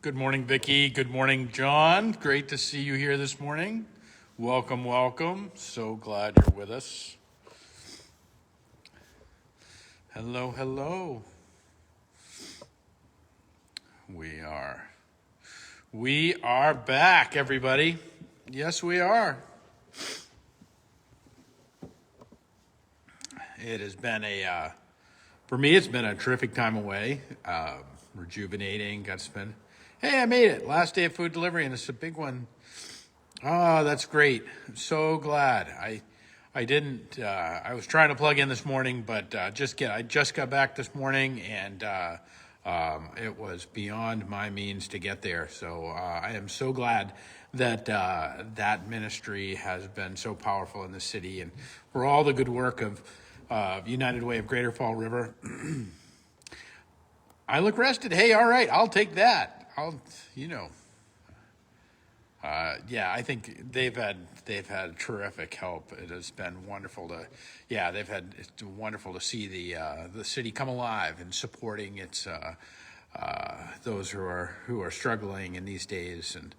Good morning, Vicki. Good morning, John. Great to see you here this morning. Welcome, welcome. So glad you're with us. Hello, hello. We are back, everybody. Yes, we are. It has been for me, it's been a terrific time away. Rejuvenating, got to spend. Hey, I made it. Last day of food delivery, and it's a big one. Oh, that's great. I'm so glad. I didn't. I was trying to plug in this morning, but I just got back this morning, and it was beyond my means to get there. So I am so glad that that ministry has been so powerful in the city, and for all the good work of United Way of Greater Fall River. I look rested. Hey, all right, I'll take that. I think they've had terrific help. It has been wonderful it's wonderful to see the city come alive and supporting its those who are struggling in these days, and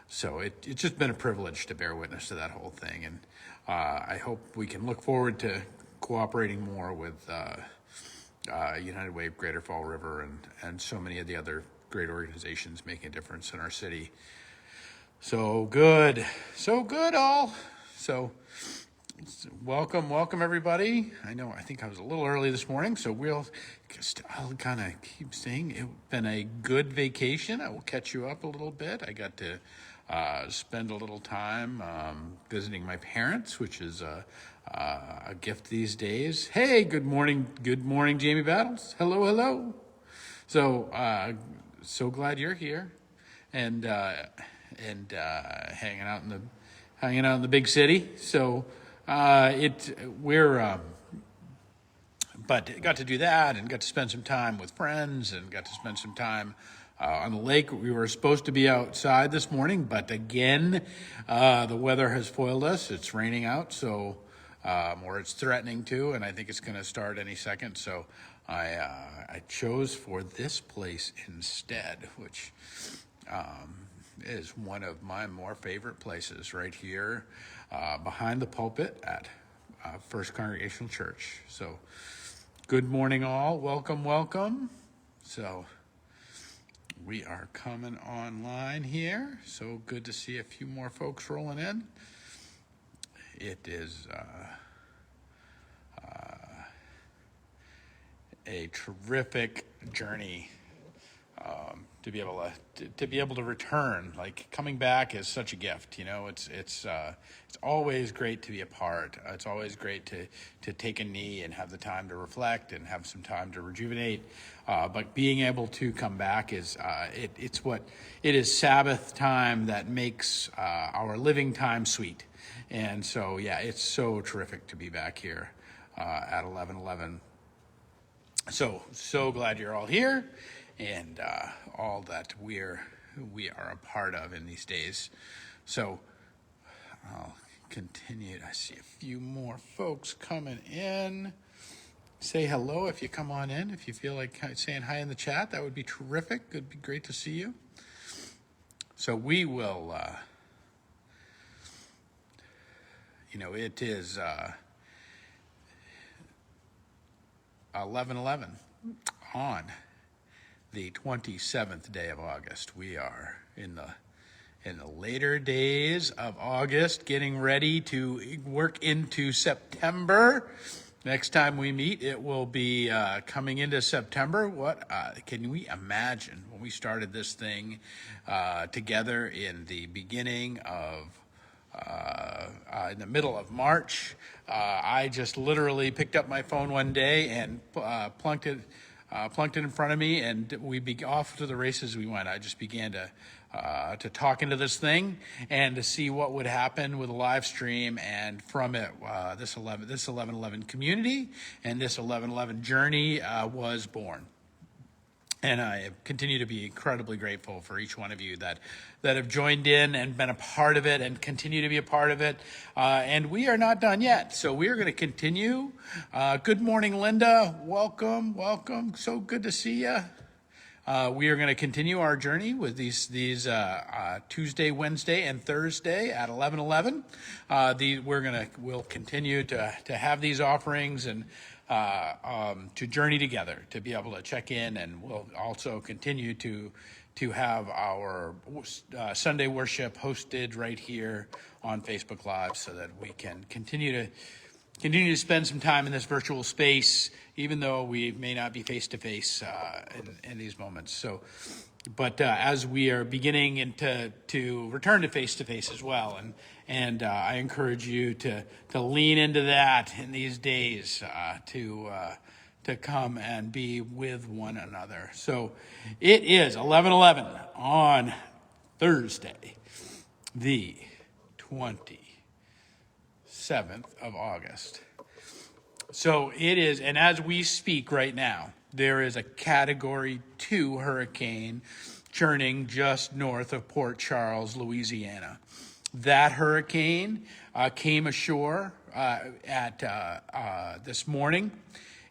so it's just been a privilege to bear witness to that whole thing, and I hope we can look forward to cooperating more with United Way of Greater Fall River and so many of the other great organizations making a difference in our city. So good all. So welcome everybody. I think I was a little early this morning, so I'll kind of keep saying it's been a good vacation. I will catch you up a little bit. I got to spend a little time visiting my parents, which is a gift these days. Hey, good morning, Jamie Battles. Hello. So glad you're here, and hanging out in the big city. So but got to do that and got to spend some time with friends and got to spend some time on the lake. We were supposed to be outside this morning, but again, the weather has foiled us. It's raining out, so or it's threatening to, and I think it's going to start any second. So I chose for this place instead, which is one of my more favorite places, right here behind the pulpit at First Congregational Church. So good morning all. Welcome. So we are coming online here. So good to see a few more folks rolling in. It is a terrific journey to be able to return. Like, coming back is such a gift. It's always great to be a part. It's always great to take a knee and have the time to reflect and have some time to rejuvenate. But being able to come back is it is Sabbath time that makes our living time sweet. And so it's so terrific to be back here at 11:11. So glad you're all here, and all that we are a part of in these days. So I'll continue. I see a few more folks coming in. Say hello if you come on in. If you feel like saying hi in the chat, that would be terrific. It'd be great to see you. So we will, it is 11:11 on the 27th day of August. We are in the later days of August, getting ready to work into September. Next time we meet, it will be coming into September. What can we imagine when we started this thing together in the beginning of in the middle of March? I just literally picked up my phone one day and plunked it in front of me, and off to the races we went. I just began to talk into this thing and to see what would happen with a live stream, and from it, this 1111 community and this 1111 journey was born. And I continue to be incredibly grateful for each one of you that have joined in and been a part of it and continue to be a part of it. And we are not done yet, so we are going to continue. Good morning, Linda. Welcome. So good to see you. We are going to continue our journey with these Tuesday, Wednesday, and Thursday at 11:11. We'll continue to have these offerings and to journey together, to be able to check in, and we'll also continue to have our Sunday worship hosted right here on Facebook Live, so that we can continue to spend some time in this virtual space, even though we may not be face to face in these moments. So, but as we are beginning to return to face as well, and I encourage you to lean into that in these days, to come and be with one another. So it is 11:11 on Thursday, the 27th of August. So it is, and as we speak right now, there is a Category 2 hurricane churning just north of Port Charles, Louisiana. That hurricane came ashore at this morning,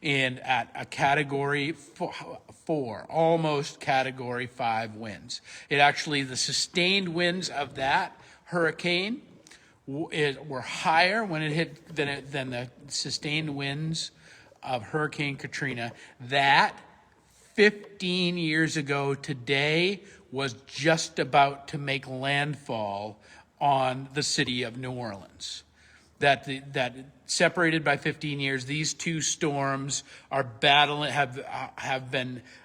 and at a Category 4, almost Category 5 winds. The sustained winds of that hurricane were higher when it hit than the sustained winds of Hurricane Katrina. That 15 years ago today was just about to make landfall on the city of New Orleans. That separated by 15 years, these two storms are battling,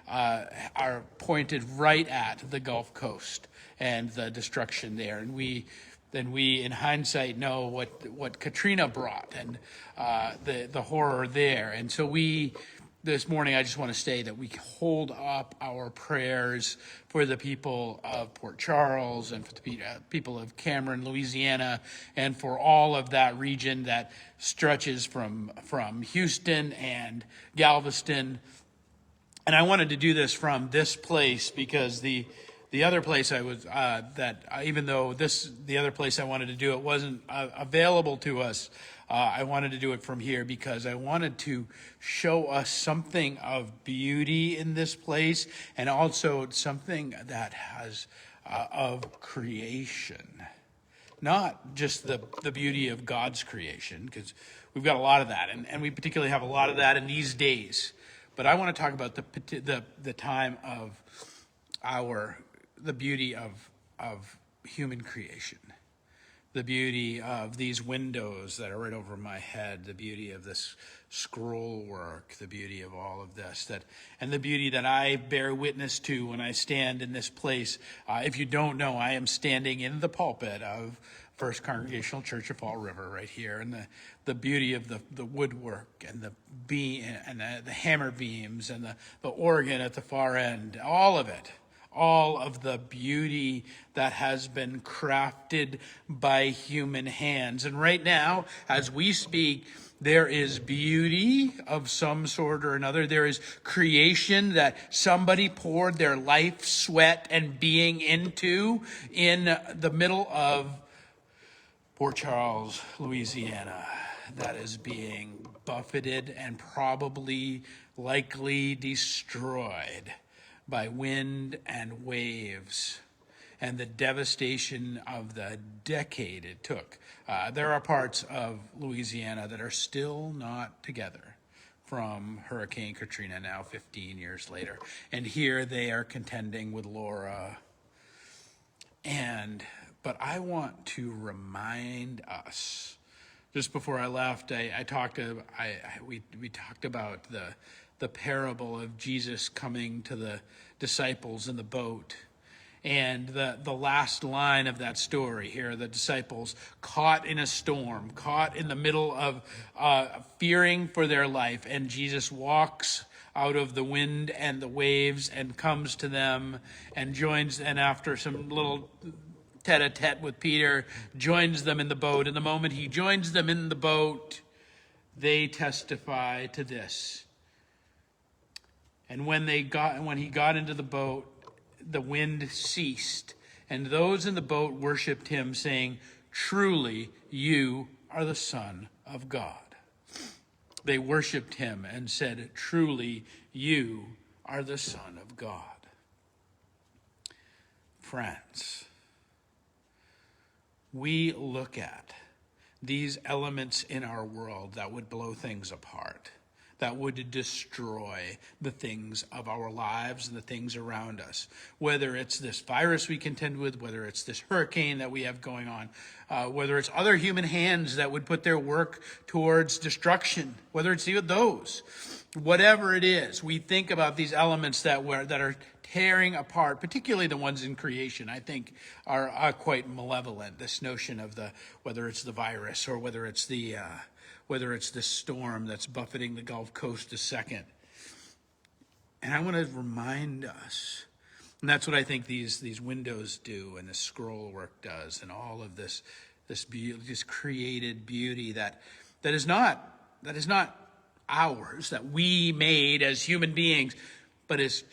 are pointed right at the Gulf Coast and the destruction there. And we in hindsight know what Katrina brought, and the horror there. And so this morning, I just want to say that we hold up our prayers for the people of Port Charles and for the people of Cameron, Louisiana, and for all of that region that stretches from Houston and Galveston. And I wanted to do this from this place because the other place I was the other place I wanted to do it wasn't available to us. I wanted to do it from here because I wanted to show us something of beauty in this place, and also something that has of creation, not just the beauty of God's creation, because we've got a lot of that, and we particularly have a lot of that in these days. But I want to talk about the time of the beauty of human creation, the beauty of these windows that are right over my head, the beauty of this scroll work, the beauty of all of this, and the beauty that I bear witness to when I stand in this place. If you don't know, I am standing in the pulpit of First Congregational Church of Fall River right here, and the beauty of the woodwork and the the hammer beams and the organ at the far end, all of it. All of the beauty that has been crafted by human hands. And right now, as we speak, there is beauty of some sort or another. There is creation that somebody poured their life, sweat, and being into in the middle of Port Charles, Louisiana, that is being buffeted and likely destroyed by wind and waves and the devastation of the decade it took. There are parts of Louisiana that are still not together from Hurricane Katrina now 15 years later. And here they are contending with Laura. But I want to remind us, just before I left, we talked about the parable of Jesus coming to the disciples in the boat. And the last line of that story here, the disciples caught in a storm, caught in the middle of fearing for their life. And Jesus walks out of the wind and the waves and comes to them and after some little tete-a-tete with Peter, joins them in the boat. And the moment he joins them in the boat, they testify to this. And when he got into the boat, the wind ceased, and those in the boat worshipped him, saying, "Truly, you are the Son of God." They worshipped him and said, "Truly, you are the Son of God." friends, we look at these elements in our world that would blow things apart, that would destroy the things of our lives and the things around us. Whether it's this virus we contend with, whether it's this hurricane that we have going on, whether it's other human hands that would put their work towards destruction, whether it's even those, whatever it is, we think about these elements that are tearing apart, particularly the ones in creation, I think are quite malevolent. This notion of whether it's the virus or whether it's the storm that's buffeting the Gulf Coast a second. And I want to remind us, and that's what I think these windows do and the scroll work does, and all of this beauty, this created beauty that is not ours, that we made as human beings, but has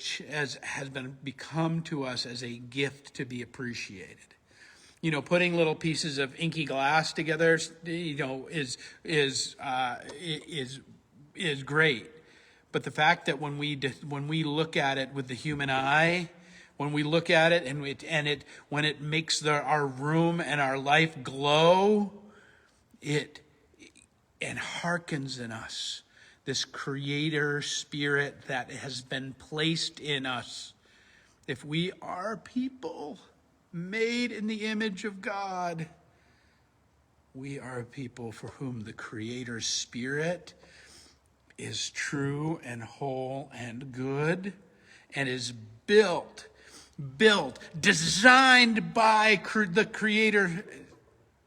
become to us as a gift to be appreciated. You know, putting little pieces of inky glass together, is great. But the fact that when we look at it with the human eye, when we look at it when it makes our room and our life glow, it hearkens in us this creator spirit that has been placed in us. If we are people made in the image of God, we are a people for whom the creator's spirit is true and whole and good, and is built, designed by the creator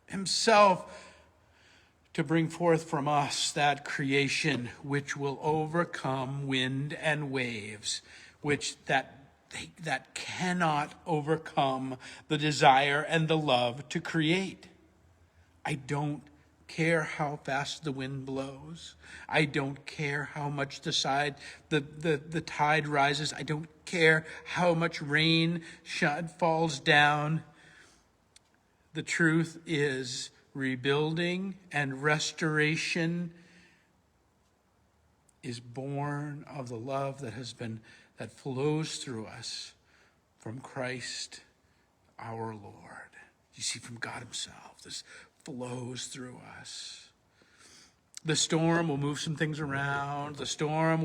himself to bring forth from us that creation which will overcome wind and waves, that cannot overcome the desire and the love to create. I don't care how fast the wind blows. I don't care how much the tide rises. I don't care how much rain falls down. The truth is, rebuilding and restoration is born of the love that flows through us from Christ our Lord. You see, from God himself, this flows through us. The storm will move some things around. The storm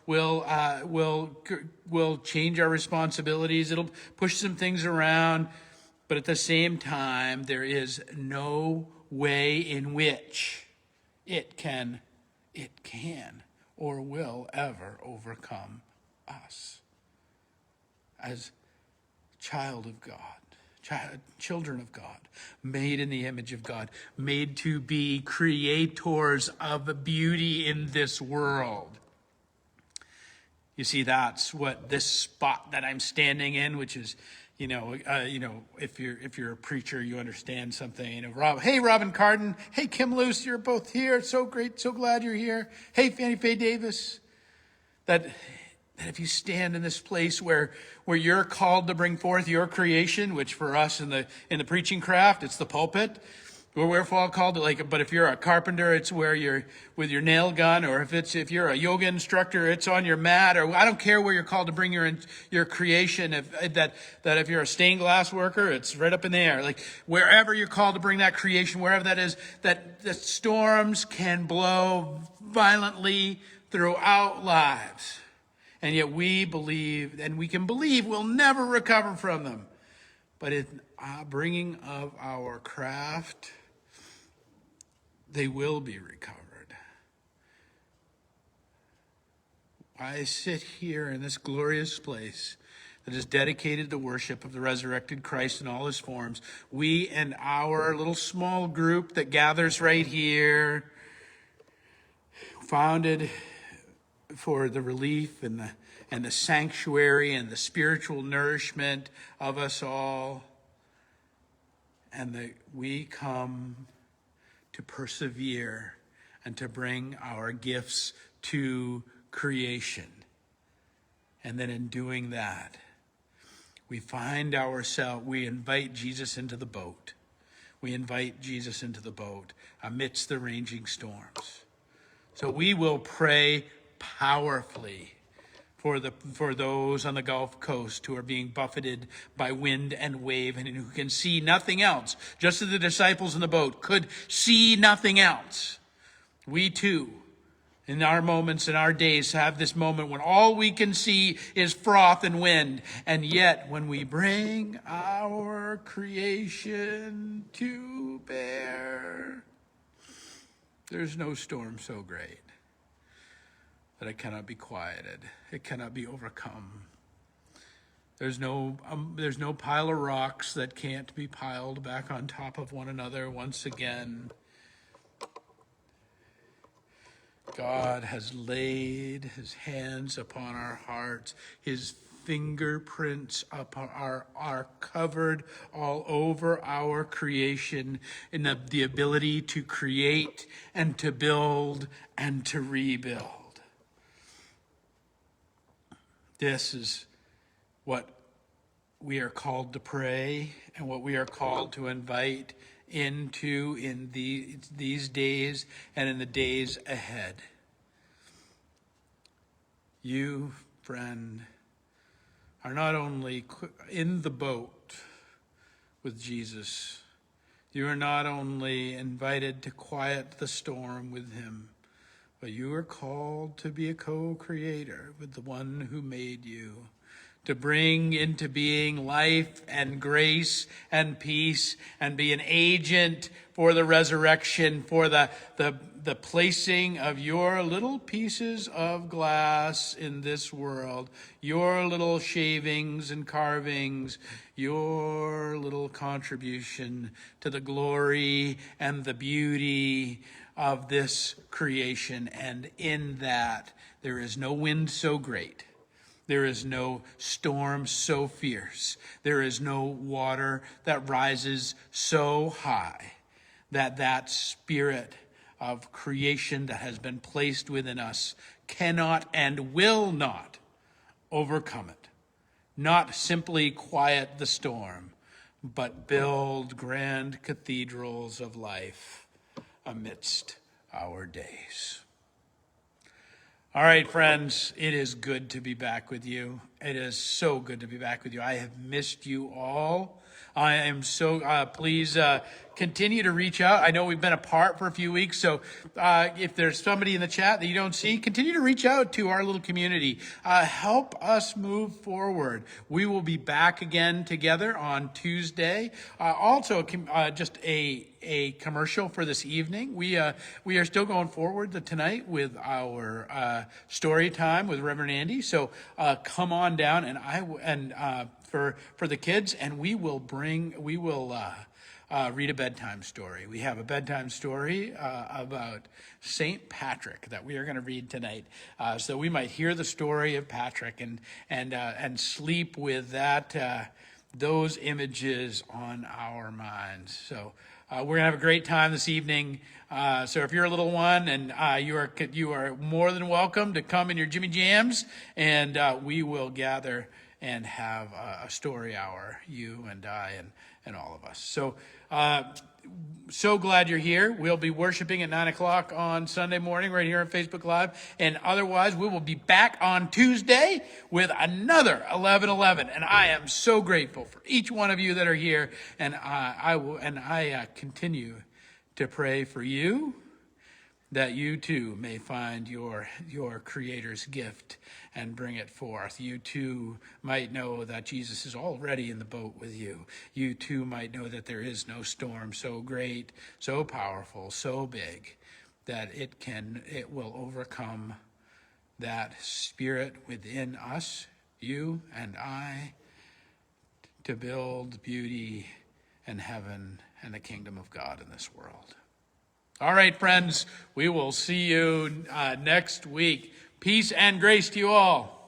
will change our responsibilities. It'll push some things around. But at the same time, there is no way in which it can or will ever overcome us as children of God, made in the image of God, made to be creators of beauty in this world. You see, that's what this spot that I'm standing in, which is, if you're a preacher, you understand something. Hey, Robin Carden. Hey, Kim Luce, you're both here. It's so great. So glad you're here. Hey, Fannie Faye Davis. That if you stand in this place where you're called to bring forth your creation, which for us in the preaching craft, it's the pulpit. We're all called to, but if you're a carpenter, it's where you're with your nail gun, or if you're a yoga instructor, it's on your mat, or I don't care where you're called to bring your creation. If you're a stained glass worker, it's right up in the air. Like wherever you're called to bring that creation, wherever that is, that the storms can blow violently throughout lives. And yet we believe, and we can believe we'll never recover from them. But in bringing of our craft, they will be recovered. I sit here in this glorious place that is dedicated to worship of the resurrected Christ in all his forms. We and our little small group that gathers right here, founded for the relief and the sanctuary and the spiritual nourishment of us all. And that we come to persevere and to bring our gifts to creation. And then in doing that, we invite Jesus into the boat. We invite Jesus into the boat amidst the raging storms. So we will pray powerfully for those on the Gulf Coast who are being buffeted by wind and wave and who can see nothing else, just as the disciples in the boat could see nothing else. We too, in our moments, in our days, have this moment when all we can see is froth and wind. And yet, when we bring our creation to bear, there's no storm so great that it cannot be quieted. It cannot be overcome. There's no pile of rocks that can't be piled back on top of one another once again. God has laid his hands upon our hearts. His fingerprints are covered all over our creation in the ability to create and to build and to rebuild. This is what we are called to pray and what we are called to invite into in these days and in the days ahead. You, friend, are not only in the boat with Jesus, you are not only invited to quiet the storm with him, but you are called to be a co-creator with the one who made you, to bring into being life and grace and peace and be an agent for the resurrection, for the placing of your little pieces of glass in this world, your little shavings and carvings, your little contribution to the glory and the beauty of this creation. And in that, there is no wind so great. There is no storm so fierce. There is no water that rises so high that spirit of creation that has been placed within us cannot and will not overcome it. Not simply quiet the storm, but build grand cathedrals of life amidst our days. All right, friends, it is good to be back with you. It is so good to be back with you. I have missed you all. I am so, please continue to reach out. I know we've been apart for a few weeks, so if there's somebody in the chat that you don't see, continue to reach out to our little community. Help us move forward. We will be back again together on Tuesday. Also, just a commercial for this evening. We are still going forward tonight with our story time with Reverend Andy. So come on down, and for the kids, and we will read a bedtime story. We have a bedtime story about St. Patrick that we are going to read tonight, so we might hear the story of Patrick and sleep with those images on our minds. So we're going to have a great time this evening. So if you're a little one, and you are more than welcome to come in your Jimmy Jams, and we will gather and have a story hour, you and I and all of us. So glad you're here. We'll be worshiping at 9 o'clock on Sunday morning right here on Facebook Live. And otherwise, we will be back on Tuesday with another 11:11. And I am so grateful for each one of you that are here. And I continue to pray for you, that you too may find your Creator's gift and bring it forth. You too might know that Jesus is already in the boat with you. You too might know that there is no storm so great, so powerful, so big that it will overcome that spirit within us, you and I, to build beauty and heaven and the kingdom of God in this world. All right, friends, we will see you next week. Peace and grace to you all.